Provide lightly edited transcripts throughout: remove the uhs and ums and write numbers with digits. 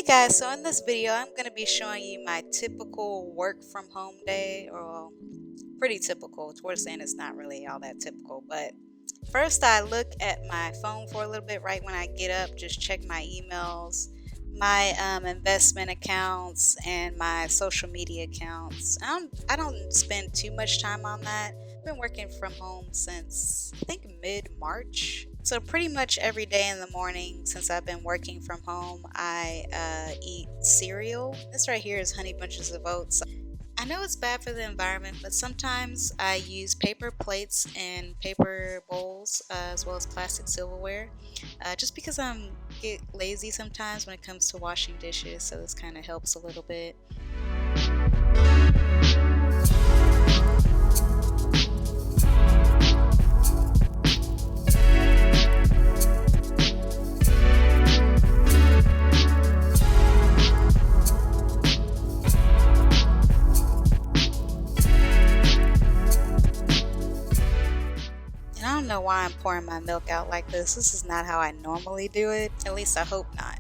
Guys, so in this video I'm going to be showing you my typical work from home day, or pretty typical. Towards the end it's not really all that typical, but first I look at my phone for a little bit right when I get up, just check my emails, my investment accounts, and my social media accounts. I don't spend too much time on that. I've been working from home since I think mid-March. So pretty much every day in the morning since I've been working from home, I eat cereal. This right here is Honey Bunches of Oats. I know it's bad for the environment, but sometimes I use paper plates and paper bowls, as well as plastic silverware, just because I get lazy sometimes when it comes to washing dishes, so this kind of helps a little bit. I don't know why I'm pouring my milk out like this. This is not how I normally do it. At least I hope not.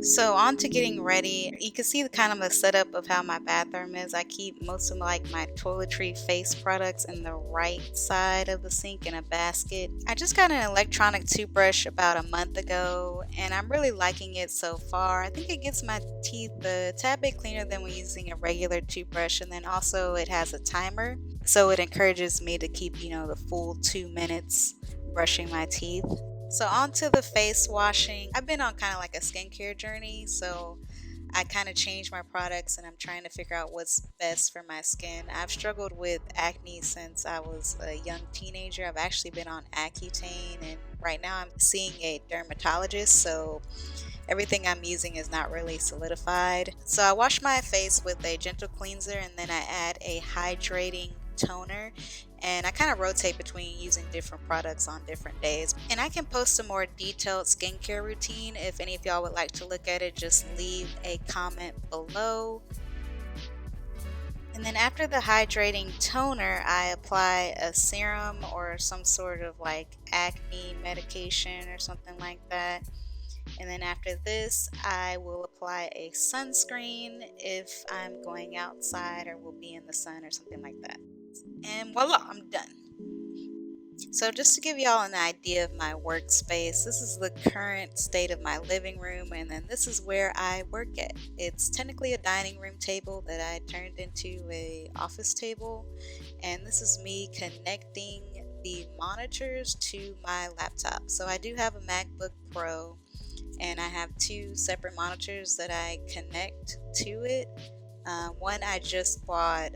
So on to getting ready. You can see the kind of a setup of how my bathroom is. I keep most of my toiletry face products in the right side of the sink in a basket. I just got an electronic toothbrush about a month ago and I'm really liking it so far. I think it gets my teeth a tad bit cleaner than when using a regular toothbrush, and then also it has a timer, so it encourages me to keep the full 2 minutes brushing my teeth. So on to the face washing. I've been on kind of like a skincare journey, so I kind of changed my products and I'm trying to figure out what's best for my skin. I've struggled with acne since I was a young teenager. I've actually been on Accutane, and right now I'm seeing a dermatologist, so everything I'm using is not really solidified. So I wash my face with a gentle cleanser and then I add a hydrating toner, and I kind of rotate between using different products on different days. And I can post a more detailed skincare routine. If any of y'all would like to look at it, just leave a comment below. And then after the hydrating toner, I apply a serum or some sort of acne medication or something like that. And then after this, I will apply a sunscreen if I'm going outside or will be in the sun or something like that. And voila, I'm done. So just to give y'all an idea of my workspace, this is the current state of my living room, and then this is where I work at. It's technically a dining room table that I turned into a office table, and this is me connecting the monitors to my laptop. So I do have a MacBook Pro, and I have 2 separate monitors that I connect to it. One I just bought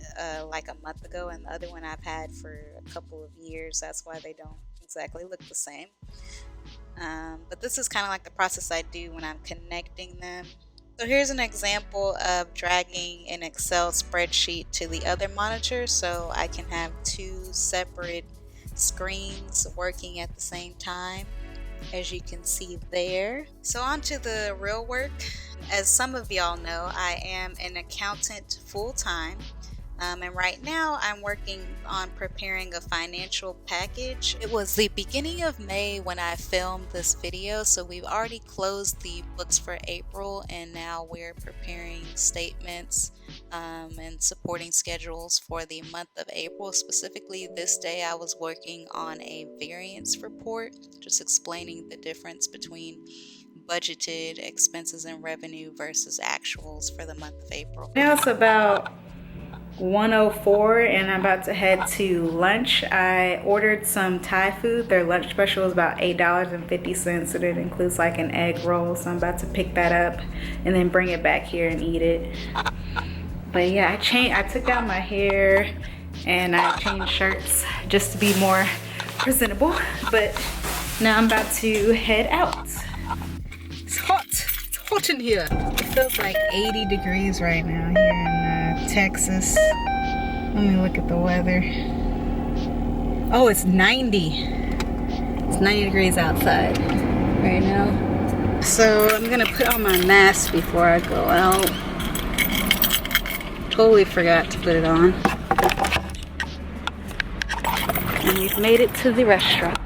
like a month ago, and the other one I've had for a couple of years. That's why they don't exactly look the same. But this is kind of like the process I do when I'm connecting them. So here's an example of dragging an Excel spreadsheet to the other monitor so I can have 2 separate screens working at the same time, as you can see there. So on to the real work. As some of y'all know, I am an accountant full-time, and right now I'm working on preparing a financial package. It was the beginning of May when I filmed this video, so we've already closed the books for April, and now we're preparing statements and supporting schedules for the month of April. Specifically, this day I was working on a variance report, just explaining the difference between budgeted expenses and revenue versus actuals for the month of April. Now it's about 1:04 and I'm about to head to lunch. I ordered some Thai food. Their lunch special is about $8.50, so that includes like an egg roll. So I'm about to pick that up and then bring it back here and eat it. But yeah, I took down my hair and I changed shirts just to be more presentable. But now I'm about to head out. It's hot. It's hot in here. It feels like 80 degrees right now here in Texas. Let me look at the weather. Oh, it's 90. It's 90 degrees outside right now. So I'm gonna put on my mask before I go out. Totally forgot to put it on. And we've made it to the restaurant.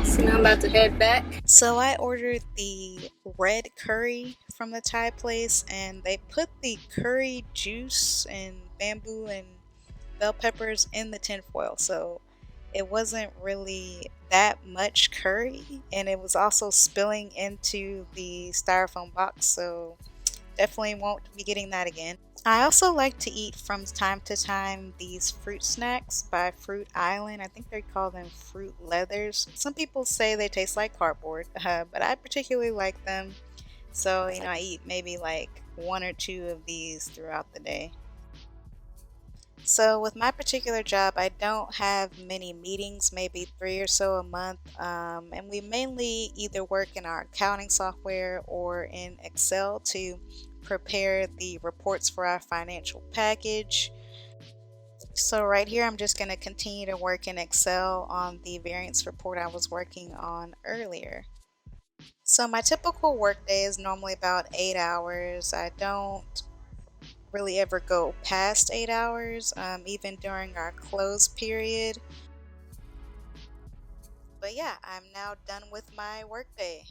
So now I'm about to head back. So I ordered the red curry from the Thai place, and they put the curry juice and bamboo and bell peppers in the tinfoil. So it wasn't really that much curry, and it was also spilling into the styrofoam box. So definitely won't be getting that again. I also like to eat from time to time these fruit snacks by Fruit Island. I think they call them fruit leathers. Some people say they taste like cardboard, but I particularly like them. So, I eat maybe like one or two of these throughout the day. So, with my particular job, I don't have many meetings, maybe three or so a month. And we mainly either work in our accounting software or in Excel to prepare the reports for our financial package. So, right here, I'm just going to continue to work in Excel on the variance report I was working on earlier. So, my typical workday is normally about 8 hours. I don't really ever go past 8 hours, even during our close period. But yeah, I'm now done with my workday.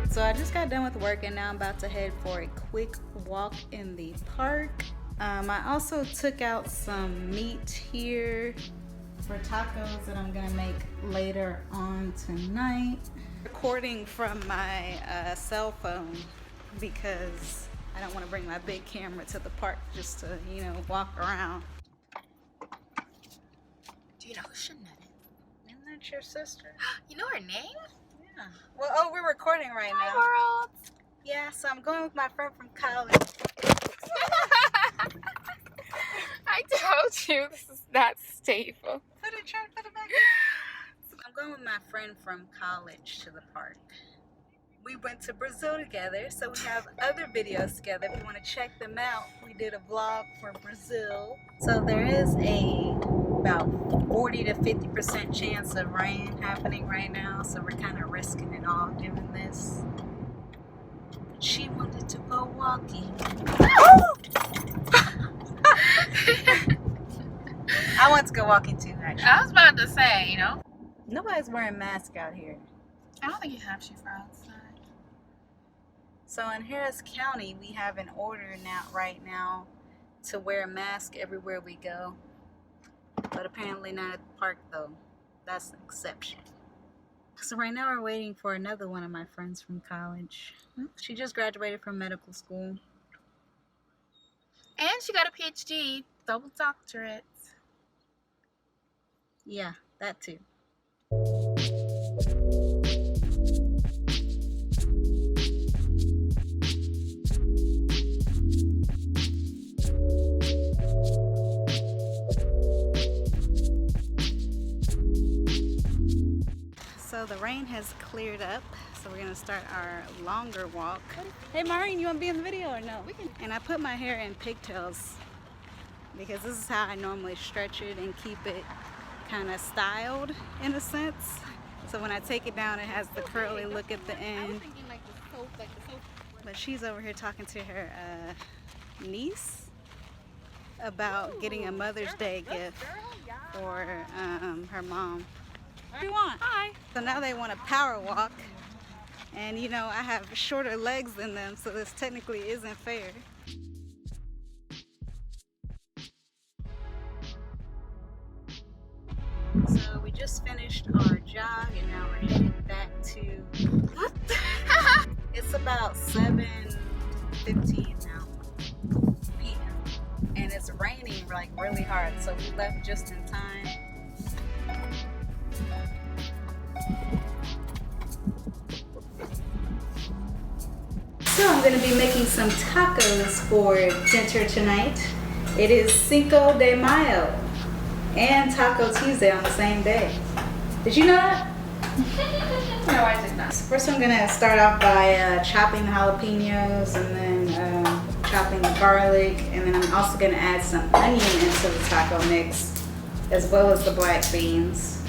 So I just got done with work and now I'm about to head for a quick walk in the park. I also took out some meat here for tacos that I'm gonna make later on tonight. Recording from my cell phone because I don't want to bring my big camera to the park just to, walk around. Do you know who Shanette is? Isn't that your sister? You know her name? Yeah. Well, we're recording right now. Hi, world. Yeah, so I'm going with my friend from college. I told you this is not stable. Put it back. I'm going with my friend from college to the park. We went to Brazil together, so we have other videos together. If you want to check them out, we did a vlog for Brazil. So there is about 40 to 50% chance of rain happening right now, so we're kind of risking it all doing this. But she wanted to go walking. I want to go walking too, actually. I was about to say, Nobody's wearing masks out here. I don't think you have to for outside. So in Harris County, we have an order right now to wear a mask everywhere we go. But apparently not at the park, though. That's an exception. So right now we're waiting for another one of my friends from college. She just graduated from medical school. And she got a PhD, double doctorate. Yeah, that too. So the rain has cleared up, so we're gonna start our longer walk. Hey Maureen, you wanna be in the video or no? And I put my hair in pigtails because this is how I normally stretch it and keep it kind of styled in a sense. So when I take it down, it has the curly look at the end. But she's over here talking to her niece about getting a Mother's Day gift for her mom. What do you want? Hi. So now they want a power walk, and I have shorter legs than them, so this technically isn't fair. So we just finished our jog and now we're heading back to it's about 7:15 now p.m. and it's raining like really hard, so we left just in time. know I'm gonna be making some tacos for dinner tonight. It is Cinco de Mayo and Taco Tuesday on the same day. Did you know that? No, I did not. First I'm gonna start off by chopping the jalapenos and then chopping the garlic, and then I'm also gonna add some onion into the taco mix as well as the black beans.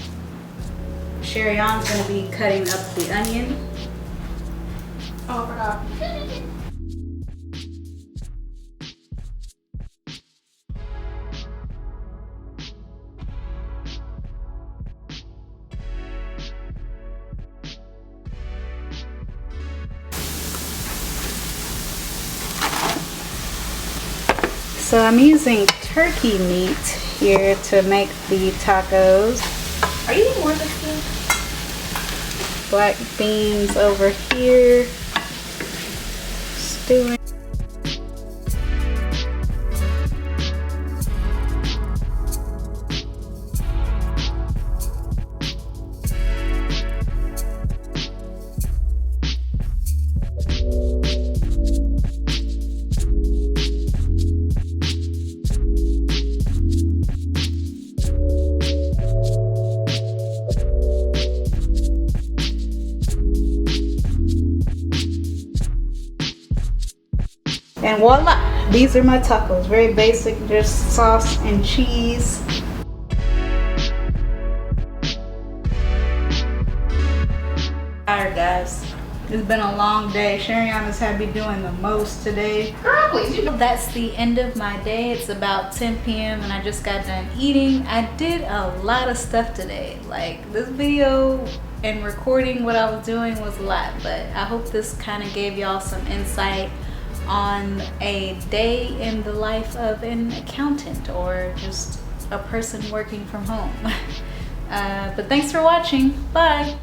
Sherry Ann's gonna be cutting up the onion. Oh, I forgot. So I'm using turkey meat here to make the tacos. Are you eating more of this food? Black beans over here, stewing. And voila, these are my tacos. Very basic, just sauce and cheese. Tired, guys. It's been a long day. Sharianne has had me doing the most today. Girl, please. That's the end of my day. It's about 10 p.m. and I just got done eating. I did a lot of stuff today. Like, this video and recording what I was doing was a lot, but I hope this kind of gave y'all some insight on a day in the life of an accountant or just a person working from home. But thanks for watching. Bye.